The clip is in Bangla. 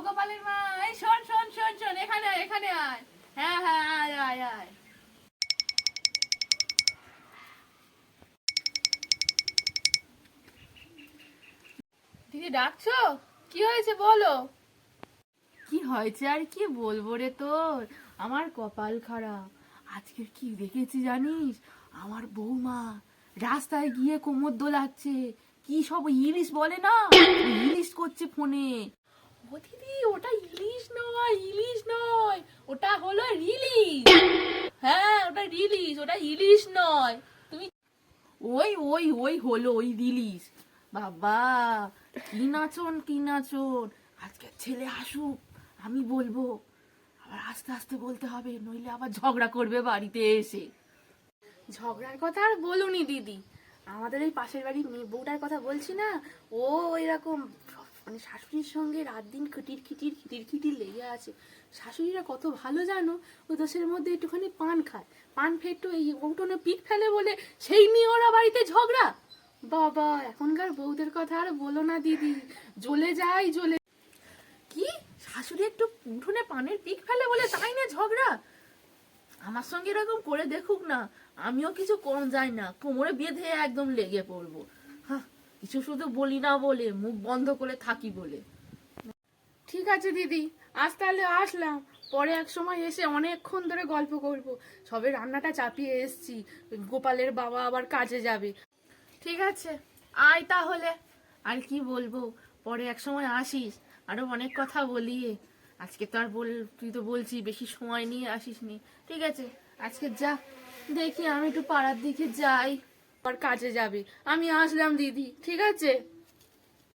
গোপালের মা, এই শোন শোন শোন শোন, এখানে আয়, এখানে আয়। হ্যাঁ হ্যাঁ, আয় আয় আয়। দিদি ডাকছো? কি হয়েছে বলো। কি হয়েছে আর কি বলবো রে তোর, আমার কপাল খারাপ। আজকে কি দেখেছি জানিস, আমার বৌমা রাস্তায় গিয়ে কোমর দোলাচ্ছে, কি সব ইলিশ বলে না, ইলিশ করছে ফোনে। ও দিদি, ওটা ইলিশ নয়, ইলিশ নয়, ওটা হলো রিলিশ। হ্যাঁ ওটা রিলিশ, ওটা ইলিশ নয়। তুমি ওই ওই ওই হলো ওই রিলিশ। বাবা, কি নাচন কি নাচন। আজকে ছেলে আসুক, আমি বলবো, আবার আস্তে আস্তে বলতে হবে, নইলে আবার ঝগড়া করবে বাড়িতে এসে। ঝগড়ার কথা আর বলুনি দিদি, আমাদের এই পাশের বাড়ির মেয়ে বউটার কথা বলছি না, ও এরকম মানে শাশুড়ির সঙ্গে রাত দিন খিটির খিটির খিটির খিটির লেগে আছে। শাশুড়িরা কত ভালো জানো, ও দোষের মধ্যে একটুখানি পান খায়, পান খেয়ে একটু এই উঠোনে পিক ফেলে বলে সেই নিয়ে ওরা বাড়িতে ঝগড়া। বাবা, এখনকার বউদের কথা আর বলো না দিদি, জ্বলে যায় জ্বলে। কি, শাশুড়ি একটু উঠোনে পানের পিক ফেলে বলে তাই না ঝগড়া? আমার সঙ্গে এরকম করে দেখুক না, আমিও কিছু কম যাই না, কোমরে বেঁধে একদম লেগে পড়বো। হ্যাঁ, কিছু শুধু বলি না বলে, মুখ বন্ধ করে থাকি বলে। ঠিক আছে দিদি, আজ তাহলে আসলাম, পরে এক সময় এসে অনেকক্ষণ ধরে গল্প করব। সবে রান্নাটা চাপিয়ে এসছি, গোপালের বাবা আবার কাজে যাবে। ঠিক আছে, আয় তাহলে। আর কি বলবো, পরে এক সময় আসিস, আরো অনেক কথা বলি। আজকে তো আর তুই তো বলছি বেশি সময় নিয়ে আসিস নি। ঠিক আছে, আজকে যা, দেখি আমি একটু পাড়ার দিকে যাই, আর কাজে যাবে। আমি আসলাম দিদি, ঠিক আছে।